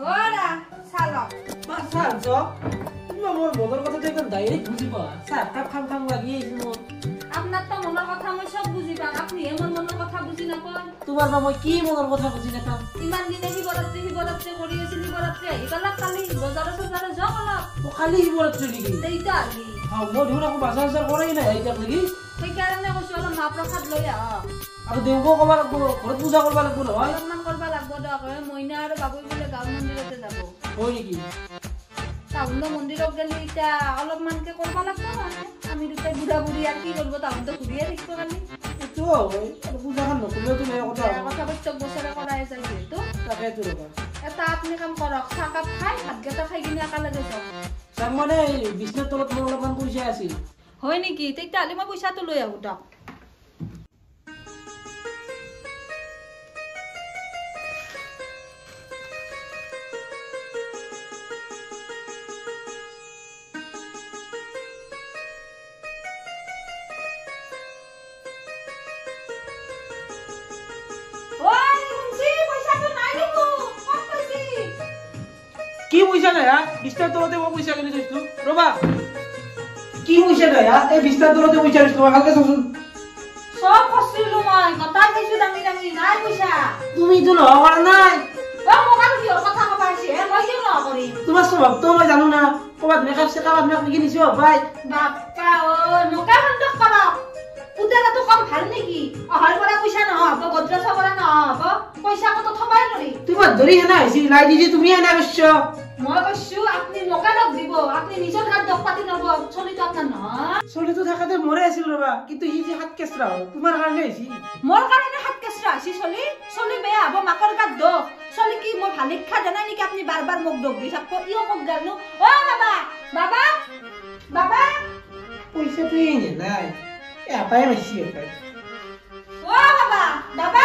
ওৰা চালো মা চালছ তুমি মোৰ মনৰ কথাটো একদম ডাইৰেক্ট বুজি পোৱা চাহ কাপ খাম খাম লাগি আহিছিল মোৰ আপনাৰ তো মনেৰ কথা মই সব বুঝি পাম আপনি আমাৰ মনেৰ কথা বুঝি না কোন তোমাৰ বা মই কি মনৰ কথা বুজি নাপাম ইমান দিনে শিবৰাত্ৰি কৰি আছিল শিবৰাত্ৰি ইকালা কালি বাজাৰে সজাৰে যাও না ও খালি শিৱৰাত্ৰি নেকি এইটা আলি মই ধুন আকৌ বাজাৰ চাজাৰ কৰাই নাই এইটাক লাগি সেই কাৰণে কৈছো অলপ মা প্ৰসাদ লৈ আহ আৰু দেউকো ক'ব লাগিব ঘৰত পূজা কৰিব লাগিব নহয় অলপমান কৰবা লাগব দক মইনা আৰু বাবুই বোলে গাঁও মন্দিৰতে যাব হয় নেকি টাউন মন্দিৰত গেলি এতিয়া অলপমানকে কৰবা লাগব আমি দুটাই বুঢ়া বুঢ়ী আৰু কি কৰিব টাউনটো ঘূৰিয়ে থাকিব কালি এইটো হয় আৰু পূজাখন নকৰিলেও তুমি কথা কথা প্ৰত্যেক বছৰে কৰাই যায় যিহেতু তাকেইতো ৰ'বা এটা আপুনি কাম কৰক চাহকাপ খাই ভাতকেইটা খাই কিনে একেলগে যাওক চাম মানে বিছনাৰ তলত মোৰ অলপমান পইচা আছিল হয় নেকি তেতিয়াহ'লে মই পইচাটো লৈ আহোঁ দিয়ক কি পইচা নাই হা বিছনাৰ তলতে মই পইচা কিনি থৈছিলো ৰ'বা কি পইচা নাই হা এই বিছনাৰ তলতে পইচা দিছিলো ভালকে চাচোন সব খসিলো মই গটাই খাইছো দামি দামি নাই পইচা তুমিতো নহয় কৰা নাই মোক আৰু কিয় কথা কবা আছে মই কিয় নকৰিম তোমাৰ স্বভাৱটো মই জানো না ক'ৰবাত মেকআপ চেকআপ আপোনাক কিনিছো ভাই বাপ্পা নকা বন্ধ কৰক পুতেৰাটো কম ভাল নেকি অহাৰ পৰা পইচা নহব গদ্ৰাচা পৰা নহব পইচা কত থবাই নৰি তোমাৰ ধৰি হেনা হৈছি লাই দিজি তুমি হেনা কৈছ মই কৈছো আপুনি নকা লগ দিব আপুনি নিজৰ হাত দক পাতি নব চলিটো আপোনাৰ নহয় চলিটো থাকাতে মৰে আছিল ৰবা কিন্তু ই যে হাত কেচৰা হ'ল তোমাৰ কাৰণে হৈছি মোৰ কাৰণে হাত কেচৰা হৈছি চলি বেয়া হব মাকৰ গাত দোষ চলি কি মই ভালে খা জানাই নেকি আপুনি বাৰ বাৰ মোক দোষ দি থাকব ইও মোক গানো অ বাবা বাবা বাবা পইচাটো এই নাই এ আপাই মাছি আপাই ও বাবা বাবা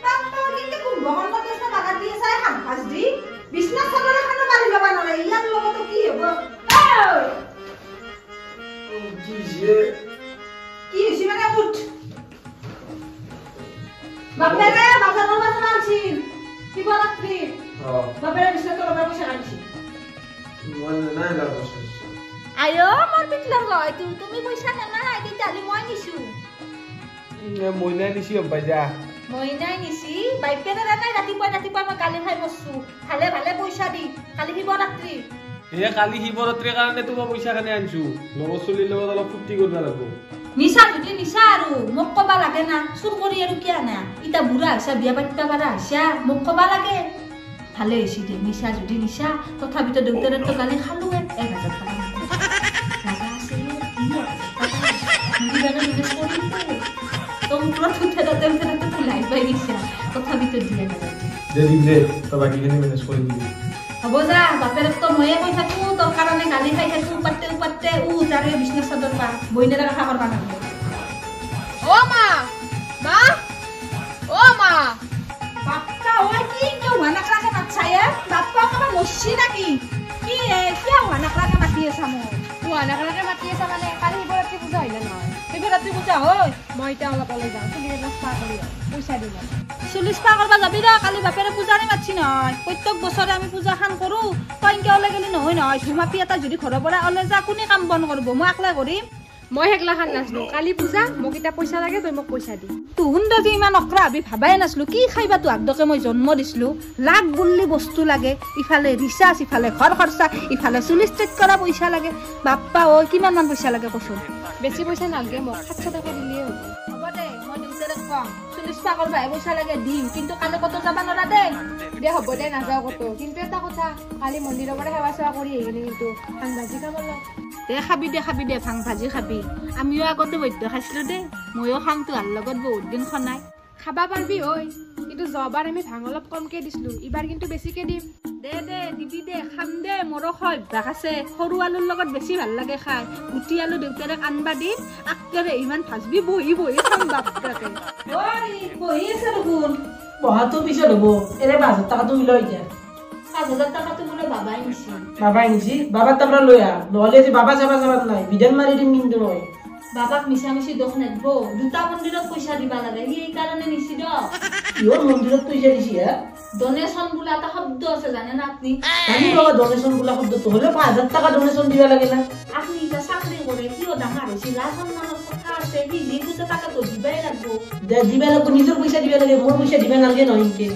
বাবা কিন্তু কোন বহন করতেছ বাগা দিয়ে চাই হাত ভাজ দি বিছনা চাদর খানো মারি লবা নলে ইয়ার লগত কি হবো কি হইছে মানে উঠ বাপরে বাজার বাজার আনছি কি বলাত্রি বাপরে বিছনা তো লবা পয়সা আনছি মন না না বসে আয়ো মোর পিটলার লয় তুমি পয়সা না না দিতালি মই নিছু মইনা নিছি বাইজা মইনাই নিছি বাইপেনে নাই ৰাতিপুৱা মই কালি খাই বসু ভালে ভালে পইচা দি কালি শিৱৰাত্ৰি এ কালি শিৱৰাত্ৰিৰ কাৰণে তোমাৰ পইচা খানে আনছো লগৰ চলিৰ লগত অলপ ফুৰ্তি কৰিব লাগিব নিচা যদি নিচা আৰু মোক কবা লাগে না চুৰ কৰি আৰু কিয় না ইটা বুঢ়া হৈছে বিয়া পাতিবা পাৰা হৈছে মোক কবা লাগে ভালে হৈছে দে নিচা যদি নিচা তথাপিতো দেউতাৰৰ তো গালি খালো 1000 টকা লাগা আছে তোমরা তুতেরাতে ফুলাই পাই গিছা তথাপিতো দিয়ে না দে দিম দে তো বাকি খিনি ম্যানেজ কৰি দিবি হ'ব যা বাপেৰ তো ময়ে কৈ থাকো তোৰ কাৰণে গালি খাই থাকো পাতে যাৰে বিজনেছ চাদৰ পা বইনেৰা কথা কৰবা নালাগে ও মা মা ও মা বাপ্পা ওই কি কেউ হানাকৰাকে নাচায়ে বাপ্পা কবা মছি নাকি কি কিয় হানাকৰাকে মাতি আছা মোক ওয়ানাকৰাকে মাতি আছা মানে কালি শিৱৰাত্ৰি পূজা হইলে নহয় শিৱৰাত্ৰি পূজা হয় মই এতিয়া অলপ ওলাই যাওঁ চুলিৰ নাস্তা কৰি পইচা দিম চল্লিছ পা কৰবা যাবি দে কালি বাপেৰে পূজাৰে মাতছি নহয় প্ৰত্যেক বছৰে আমি পূজা খান কৰো তই এনকে ওলাই গেলি নহয় নহয় ধুমাপি এটা যদি ঘৰৰ পৰা ওলাই যা কোনে কাম বন কৰিব মই একলাই কৰিম মই হেকলা খান নাচলো কালি পূজা মোক এটা পইচা লাগে তই মোক পইচা দি তুহুন যে ইমান অকৰা ভাবি ভাবাই নাছলো কি খাইবা তো আগদকে মই জন্ম দিছিলো লাখ বুল্লি বস্তু লাগে ইফালে ৰিচাৰ্জ ইফালে ঘৰ খৰচা ইফালে চুলি ষ্ট্ৰেট কৰা পইচা লাগে বাপ্পা ঐ কিমান মান পইচা লাগে কচোন বেছি পইচা নালাগে মোক 700 টকা দিলেই হ'ব দে মই দেউতাৰে কম 40 পা কৰবা পইচা লাগে দিম কিন্তু কালি কত যাবা নৰা দে দে হ'ব দে নাযাওঁ কত কিন্তু এটা কথা কালি মন্দিৰৰ পৰা সেৱা সেৱা কৰি আহিলে কিন্তু সাংবাজি খাব লগ দে খাবি দে ভাং ভাজি খাবি আমিও আগতে বৈদ্য খাইছিলো দে ময়ো খাং তোহাৰ লগত বহুত দিন খনাই খাবা পাৰবি ঐ কিন্তু যোৱাবাৰ আমি ভাং অলপ কমকে দিছিলো ইবাৰ কিন্তু বেছিকে দিম দে দিবি দে খাম দে মোৰো অভ্যাস আছে সৰু আলুৰ লগত বেছি ভাল লাগে খাই গুটি আলু দেউতাৰে আনবা দিম আকেৰে ইমান ভাজবি বহি খাম বাপটাকে বহি আছে দেখোন বহাটো পিছত হ'ব এনে 5000 টকাটো মিলাই এতিয়া 5000 টাকাটো বোলে বাবাই নিছি বাবাই নিছি বাবার টাকা লই আ নহলে যে বাবা যাবা নাই বিধান মারি দিম কিন্তু মই বাবাক মিছামিছি দুখ নেদব দুটা মন্দিৰত পইচা দিবা লাগে সি এই কাৰণে নিছি দ কিহৰ মন্দিৰত পইচা দিছি হা ডনেশ্যন বোলা এটা শব্দ আছে জানে না আপনি জানি বাবা ডনেশ্যন বোলা শব্দটো হ'লে 5000 টাকা ডনেশ্যন দিবা লাগে না আপনি এটা চাকৰি কৰে কিয় ডাঙৰ হৈছে লাজ সন্মানৰ কথা আছে সি যি বুজে তাকে তো দিবাই লাগব দিবা লাগব নিজৰ পইচা দিবা লাগে মোৰ পইচা দিবা নালাগে নহয় ইনকে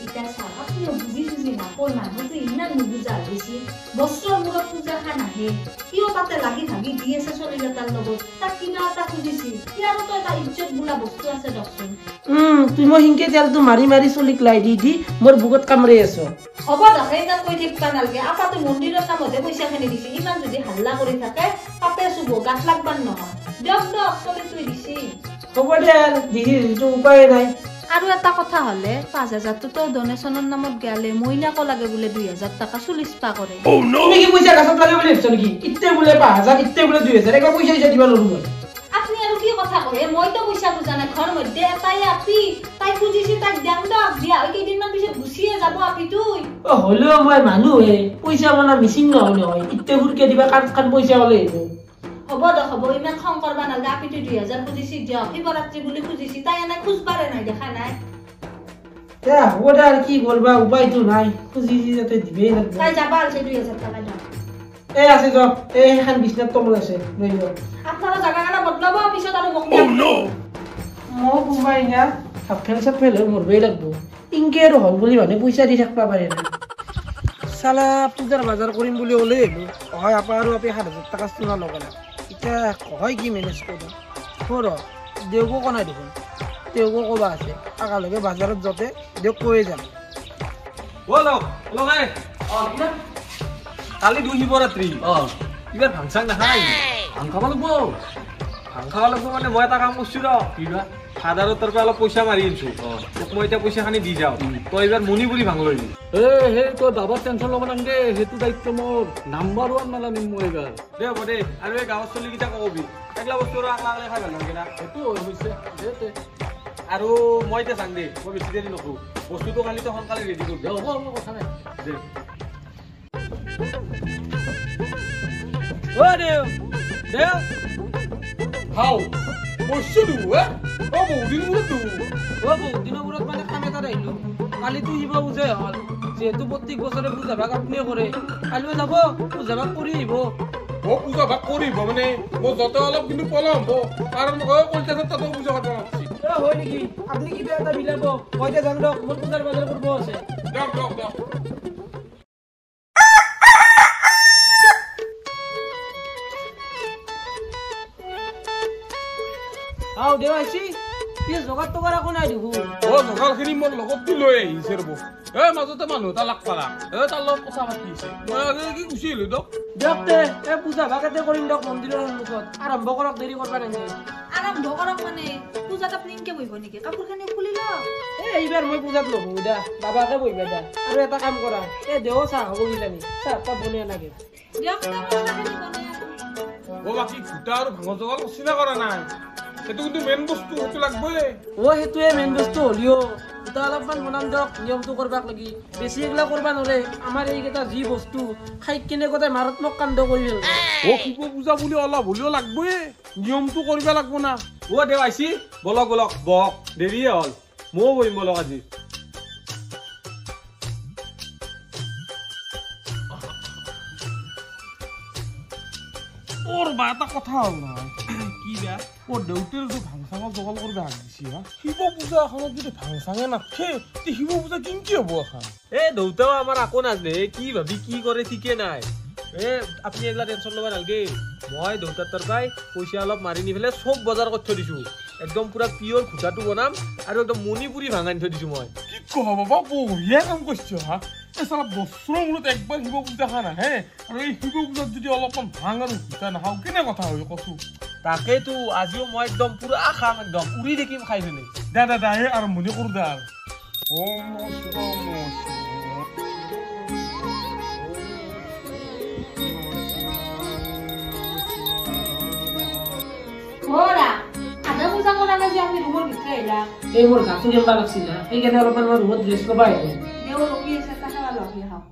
এটা চাওক আপুনিও বুজি নাপায় মানুহটো ইমান নুবুজা হৈছে বছৰৰ মূৰত পূজা খান আহে কিয় তাতে লাগি ভাগি দি আছে চলিকেইটাৰ লগত তাক কিবা এটা খুজিছি ইয়াৰতো এটা ইজ্জত বোলা বস্তু আছে দকচোন তুই মই হিংকে তেলটো মাৰি মাৰি চলিক লাই দি মোৰ বুকত কামৰে আছ হ'ব দেখে ইমান কৈ থাকিবা নালাগে আপাতো মন্দিৰৰ কামতে পইচাখিনি দিছে ইমান যদি হাল্লা কৰি থাকে পাপে চুব গাত লাগবান নহয় দিয়ক চলি তুই দিছি হ'ব দে দিদি যিটো উপায় নাই আৰু এটা কথা হলে 5000 তো ডনেশ্যনৰ নামত গেলে মহিলাকো লাগে বোলে 2000 টাকা চুলিছ পা কৰে তুমি কি পইচা গাছত লাগে বুলি ভাবছ নেকি ইত্তে বোলে 5000 ইত্তে বোলে 2000 একো পইচা দিবা নৰো মই আপনি আৰু কি কথা কয় মইতো পইচা বুজা নাই ঘৰ মধ্যে এটাই আপি তাই খুজিছি তাক দাম দক দিয়া কেইদিনমান পিছত গুছিয়ে যাব আপি তুই হলেও মই মানুহ হে পইচা মনা মিছিং নহয় ইত্তে ফুৰকে দিবা কান পইচা হলে হ'ব দক হ'ব ইমান খং কৰবা নালাগে আপি তুই 2000 খুজিছি দিয়ক শিৱৰাত্ৰি বুলি খুজিছি তাই এনে খুজবাৰে নাই দেখা নাই হ'ব দে আৰু কি কৰবা উপায়তো নাই খুজিছি যাতে দিবেই লাগব তাই যাবা আছে 2000 টাকা দাম আছে য এখন বিছনাত তমল আছে লৈ যাও আপনারা জায়গা কাটা বদলাবো পিছত আৰু বক মই বুমাই না হাফেল চাফেল হৈ মৰবই লাগব ইনকে আৰু হল বুলি মানে পইচা দি থাকবা পাৰে না চালা পূজাৰ বজাৰ কৰিম বুলি ওলে হয় আপা আৰু আপি 7000 টাকা চুনা লগালে এতিয়া হয় কি মেনেজ কৰোঁ সৰ দেউকো কনাই দেখোন দেউকো ক'বা আছে আগালৈকে বজাৰত যাতে দেউক কৈয়ে যাম কালি দুই শিৱৰাত্ৰি কিবা ভাংচাং নাখায় ভাং খাব লাগব মানে মই এটা কাম কৰিছো ৰ কিবা ফাদাৰৰ তাৰ পৰা অলপ পইচা মাৰি আনিছো তোক মই এতিয়া পইচাখিনি দি যাওঁ তই এইবাৰ মণি বুলি ভাং লৈ তই বাবাৰ টেনশ্যন ল'ব নালাগে সেইটো দায়িত্ব মোৰ নাম্বাৰ 1 মালা নিম মই এইবাৰ দে হ'ব দে আৰু এই গাঁৱৰ চলিকেইটা কবি এইগিলা বস্তু আৰু আগলা আগলে খাই ভাল নালাগে না সেইটো হৈছে আৰু মই এতিয়া যাং দে মই বেছি দেৰি নকৰোঁ বস্তুটো খালি তই সোনকালে ৰেডি কৰি দে হ'ব কথা নাই দে দেও হাও বস্তু দিওঁ বহুত দিন মূৰত বহুত দিনৰ মূৰত মানে কাম এটা আহিলো কালিতো শিৱ পূজাই হ'ল যিহেতু প্ৰত্যেক বছৰে পূজা ভাগ আপুনিয়ে কৰে কালিও যাব পূজা ভাগ কৰি আহিব পূজা ভাগ কৰিব মানে মই যতে অলপ কিন্তু পলম হ'ব কাৰণ কলকাতাত তাতো পূজা কৰিব লাগছি হয় নেকি আপুনি কিবা এটা মিলাব মই এতিয়া যাম দিয়ক মোৰ পূজাৰ বজাৰ কৰিব আছে দিয়ক আও দেও আইছি কি জগাত টকাৰ একো নাই দেখোন জগাৰখিনি মোৰ লগতটো লৈ আহিছে ৰ'ব মাজতে মানুহ এটা লাগ পালা তাৰ লগত কথা পাতিছে মই কি গুচি আহিলো দিয়ক তে পূজা ভাগতে কৰিম দিয়ক মন্দিৰৰ সন্মুখত আৰম্ভ কৰক দেৰি কৰবা নালাগে আৰম্ভ কৰক মানে পূজাত আপুনি ইনকে বহিব নেকি কাপোৰখিনি খুলি লওক এইবাৰ মই পূজাত নহো দা বাবাকে বহিবা দা আৰু এটা কাম কৰা দেও চাহ হ'ব কিজানি চাহ তাত বনিয়া লাগে দিয়ক চাহখিনি বনাই বাকী ভূটা আৰু ভাঙৰ জগাল চিনা কৰা নাই সেইটো কিন্তু মেইন বস্তু সেইটো লাগবই সেইটোৱে মেইন বস্তু হলিও দুটা অলপমান বনাম দিয়ক নিয়মটো কৰবাক লাগি বেছি এইগিলা কৰবা নোৱাৰে আমাৰ এইকেইটা যি বস্তু খাই কিনে গোটেই মাৰাত্মক কাণ্ড কৰি শিৱ পূজা বুলি অলপ হলেও লাগবই নিয়মটো কৰিব লাগব না দেও আইছি বলক বক দেৰিয়ে হ'ল ময়ো বহিম বলক আজি এটা কথা হ'ল নহয় কি বেয়া দেউতাৰ যে ভাংচাঙৰ জগাল কৰিব হাক দিছি শিৱ পূজা এখনত যদি ভাংচাঙে নাথে শিৱ পূজা কিনকি হ'ব এখন দেউতাও আমাৰ আকৌ নাজনে কি ভাবি কি কৰে ঠিকে নাই আপুনি এইগিলা টেনশ্যন ল'ব নালাগে মই দেউতাৰ তাৰ পৰাই পইচা অলপ মাৰি নি পেলাই চব বজাৰ কৰি থৈ দিছো একদম পুৰা পিয়ৰ ঘোটাটো বনাম আৰু একদম মণিপুৰী ভাং আনি থৈ দিছো মই কি কব বাবা বঢ়িয়া কাম কৰিছো বছৰৰ মূৰত একবাৰ শিৱ পূজা খান আহে আৰু এই শিৱ পূজাত যদি অলপমান ভাং আৰু ঘোটা নাখাওঁ কেনে কথা হয় কচু তাকেতো আজিও মই একদম পুৰা খাম একদম উৰি দেখিম খাই পেলাই দাদা আৰম্ভণি কৰো দা এই মোৰ গাটো কেনেকুৱা লাগছিল সেইকাৰণে অলপমান মই ৰুমত ড্ৰেছ ল'বা আহিলো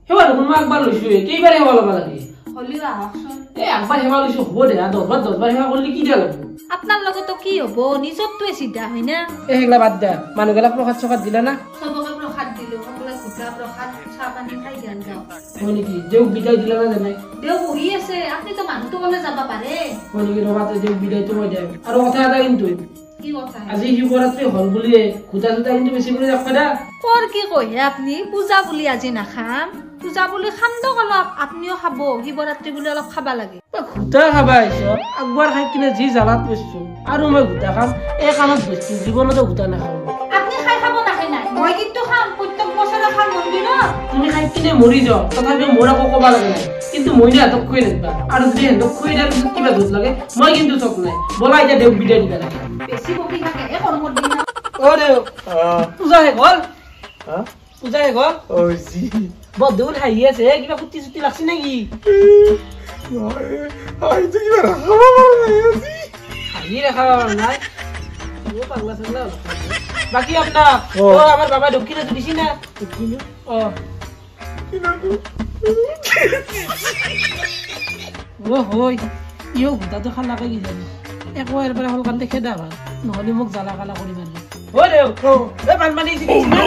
সেৱা দেখোন মই একবাৰ লৈছো কেইবাৰে সেৱা ল'ব লাগে হলিও আহকচোন এই একবাৰ সেৱা লৈছো হ'ব দে 10বাৰ সেৱা কৰিলে কি দিয়া লাগব আপনাৰ লগতো কি হব নিজৰটোৱে চিধা হয় না এই সেগলা বাদ দে মানুহবিলাক প্ৰসাদ চসাদ দিলা না সবকে প্রসাদ দিলো সকলে ঘুটা প্রসাদ চাহ পানী খাই গান যাও হয় নেকি দেউক বিদায় দিলা না জানাই দেও বহি আছে আপনি তো মানুহটো বলে যাবা পাৰে হয় নেকি ৰবাতে দেউক বিদায়টো মই দিম আৰু কথা এটা কিন্তু কি কথা আজি শিৱৰাত্ৰি হল বুলিয়ে খুটা চুটা কিন্তু বেছি কৰি ৰাখবা দা কোৰ কি কইহে আপনি পূজা বুলি আজি নাখাম পূজা বুলি খাম দক অলপ আপনিও খাব শিৱৰাত্ৰি বুলি অলপ খাবা লাগে খুটা খাবা আহিছ একবাৰ খাই কিনে যি জ্বালাত পৰছো আৰু মই খুটা খাম এই কামত বস্তু জীৱনতো খুটা নাখাম আপনি খাই খাব নাখাই নাই মই কিন্তু খাম প্ৰত্যেক বছৰে খাম মন্দিৰত তুমি খাই কিনে মৰি যাও তথাপিও মোৰ আকৌ ক'বা লাগে নাই কিন্তু মই নে হাতক খুৱাই নেবা আৰু যদি হেঁতক খুৱাই দিয়াৰ পিছত কিবা দুখ লাগে মই কিন্তু চক নাই বলা এতিয়া দেউক বিদায় দিবা লাগে বেছি বকি থাকে এ কৰ্মৰ দিনা অ দেউ পূজা শেষ হল পূজা শেষ হল ওজি বন্ধুন হাঁহি আছে কিবা ফুটি চুটি লাগছে নেকি আইতো কিবা ৰাখাব পৰা নাই আজি হাঁহি দেখা নাই ও পাগলা চাগলা বাকি আপনার ও আমার বাবা দক্ষিণে দিছি না দক্ষিণে ও ও হই ইও গুটা তো খালা কে জানি একবার পরে হল কান দেখে দাবা নহলি মোক জ্বালা কালা কৰি মারবে ও রে এ পানি দিছি না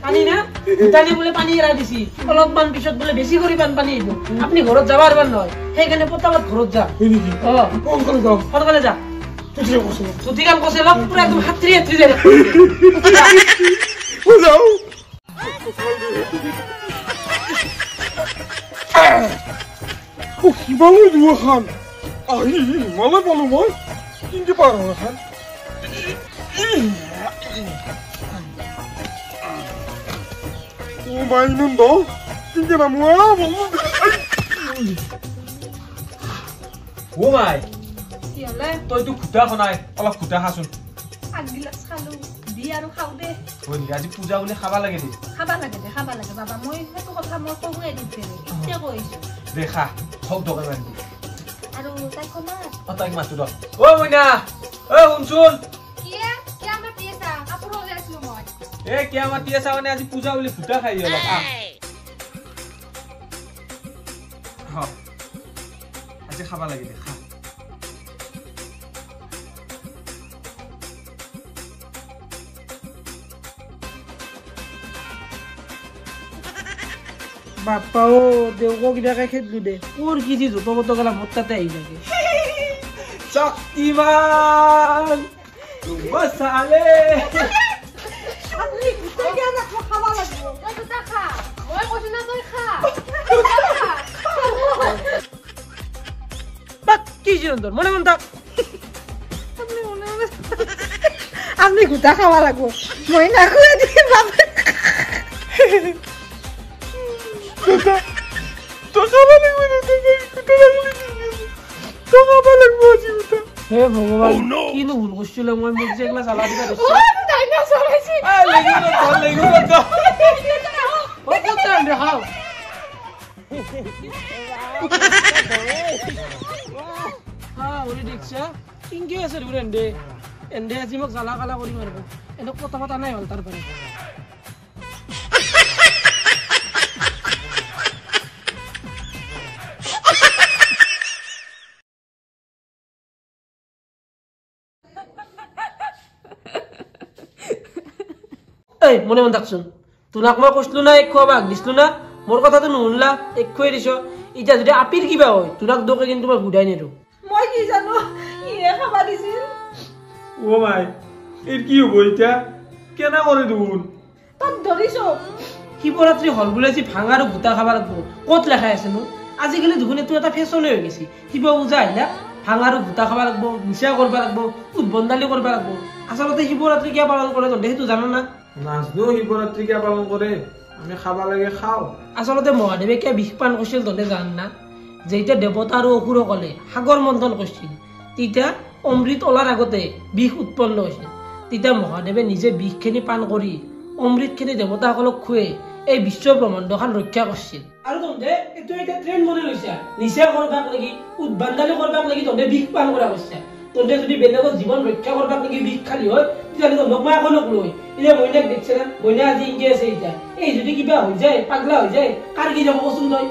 পানি না গুটানি বলে পানি এরা দিছি অলপমান পিছত বলে বেশি কৰি পানি আইব আপনি ঘৰত যাবাৰ বান নয় সেইখানে পতাবত ঘৰত যা ও কোন কোন যাও কোন যা তুই কাম কইছে লক পুরা একদম হাতরি যায় ও যাও ও কি বলো দুয়া খান আই মালে বলো মই কিনতে পারো না খান ও বাইনুন দাও কিনতে না মুয়া বলো ও ভাই কি হলে তই তো খুটা খনাই অলপ খুটা খাচোন আগ গিলাস খালো দি আৰু খাও দে ওই আজি পূজা বুলি খাবা লাগে দে খাবা লাগে বাবা মই সেইটো কথা মই কওঁৱে দিতে এতিয়া কৈছো দেখা হক দোকান মাৰি আৰু তাই কমা তাই মাছটো দ ও মইনা ও শুনছুন কিয়া মাতি আছা কাপোৰ লৈ আছিলো মই এ কিয়া মাতি আছা মানে আজি পূজা বুলি ফুটা খাই অলপ আজি খাবা লাগে দে খা বাপ্পা ও দেউকো কিবাকে খেদলু দে কোৰ কি যি জোত মত গলা মোৰ তাতে আহি থাকে শক্তিমান মসালে আপনি গুটা কিয়া না খাবা লাগিব তই গুটা খা মই কৈছো না তই খা বাক কি জিৰন্দৰ মনে মন থাক আপনি গুটা খাবা লাগিব মই না খুৱাই দিম বাবা তো খাবা লাগবে না কুটা লাগলে তো খাবা লাগবে আজি কুটা হে ভগৱান কিনো ভুল কৰিছিল মই মোক যে একলা জ্বালা দিবা দিছো ডাইনোসর আছে লেগু তো ও কত দেখাও ওরে দেখছা কিংকে আছে রে এন্ডে এন্ডে আজি মোক জ্বালা কালা কৰি মাৰিব এনে কথা কথা নাই হল তাৰ পাৰে এই মনে মন থাকচোন তোমাক মই কৈছিলো না এক খোৱাবা দিছিলো না মোৰ কথাটো নুশুনলা এক খুৱাই দিছ এতিয়া যদি আপিৰ কিবা হয় তোমাক দোকে কিন্তু মই গুদাই নিৰো মই কি জানো ইয়ে খাবা দিছিল ও ভাই এৰ কি হবো এটা কেনা কৰে দুন তাক ধৰিছো শিৱৰাত্ৰি হল বোলে যি ভাঙা আৰু গুটা খাব লাগিব ক'ত লেখা আছে নো আজিকালি দেখোন এইটো এটা ফেশ্বনে হৈ গৈছে শিৱ পূজা আহিলে ভাঙা আৰু গুটা খাব লাগিব নিচা কৰিব লাগিব উদ্বন্দালি কৰিব লাগিব আচলতে শিৱৰাত্ৰি কিয় পালন কৰে তহঁতে সেইটো জানো না নাজনো শিৱৰাত্ৰি কিয় পালন কৰে আমি খাবা লাগে খাওঁ আচলতে মহাদেৱে কিয় বিষ পান কৰিছিল তহঁতে জান না যেতিয়া দেৱতা আৰু অসুৰসকলে সাগৰ মন্থন কৰিছিল তেতিয়া অমৃত ওলাৰ আগতে বিষ উৎপন্ন হৈছিল তেতিয়া মহাদেৱে নিজে বিষখিনি পান কৰি অমৃতখিনি দেৱতাসকলক খুৱাই এই বিশ্ব ব্ৰহ্মাণ্ডখন ৰক্ষা কৰিছিল আৰু তহঁতে এইটো এটা ট্ৰেণ্ড বনাই লৈছা নিচা কৰবাক লাগি উদ্বান্দালি কৰবাক লাগি তহঁতে বিষ পান কৰা কৰিছা তহঁতে যদি বেলেগৰ জীৱন ৰক্ষা কৰবাক লাগি বিষ খালি হয় তেতিয়াহ'লে তহঁতক মই এখনক লৈ এতিয়া মইনাক দেখিছে না মইনা আজি ইংগে আছে এতিয়া এই যদি কিবা হৈ যায় পাগলা হৈ যায় কাৰ কি যাব কচোন তই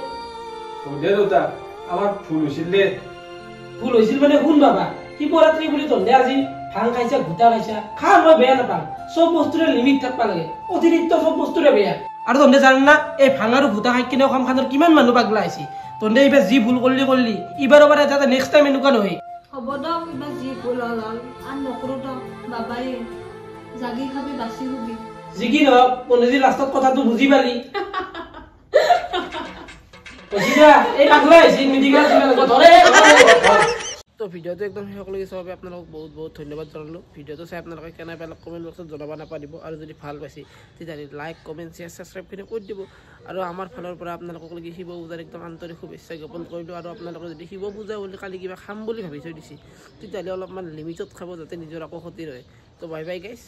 দে দেউতা আমাৰ ভুল হৈছিল দে ভুল হৈছিল মানে শুন বাবা শিৱৰাত্ৰি বুলি তহঁতে আজি ভাং খাইছা ঘোটা খাইছা খা মই বেয়া নাপাওঁ চব বস্তুৰে লিমিট থাকবা লাগে অতিৰিক্ত চব বস্তুৰে বেয়া আৰু তহঁতে জান না এই ভাং আৰু ঘোটা খাই কিনে অসম খানৰ কিমান মানুহ পাগলা হৈছে তহঁতে এইবাৰ যি ভুল কৰিলি এইবাৰৰ পৰা যাতে নেক্সট টাইম এনেকুৱা নহয় হ'ব দক এইবাৰ যি ভুল হ'ল আৰু নকৰোঁ দক বাবাই জাগি খাবি বাচি শুবি যি কি নহওক পনেজি লাষ্টত কথাটো বুজি পালি এই পাগলা হৈছে মেডিকেল তো ভিডিঅ'টো একদম শেষ কৰি চবে আপোনালোকক বহুত বহুত ধন্যবাদ জনালোঁ ভিডিঅ'টো চাই আপোনালোকে কেনে পালে কমেণ্ট বক্সত জনাব নাপাহৰিব আৰু যদি ভাল পাইছে তেতিয়াহ'লে লাইক কমেণ্ট শ্বেয়াৰ ছাবস্ক্ৰাইব কৰি কৈ দিব আৰু আমাৰ ফালৰ পৰা আপোনালোকক লাগি শিৱ পূজাৰ একদম আন্তৰিক শুভেচ্ছা জ্ঞাপন কৰিলোঁ আৰু আপোনালোকে যদি শিৱ পূজা বুলি কালি কিবা খাম বুলি ভাবি থৈ দিছে তেতিয়াহ'লে অলপমান লিমিটত খাব যাতে নিজৰ আকৌ ক্ষতি হয় তো বাই বাই গাইছ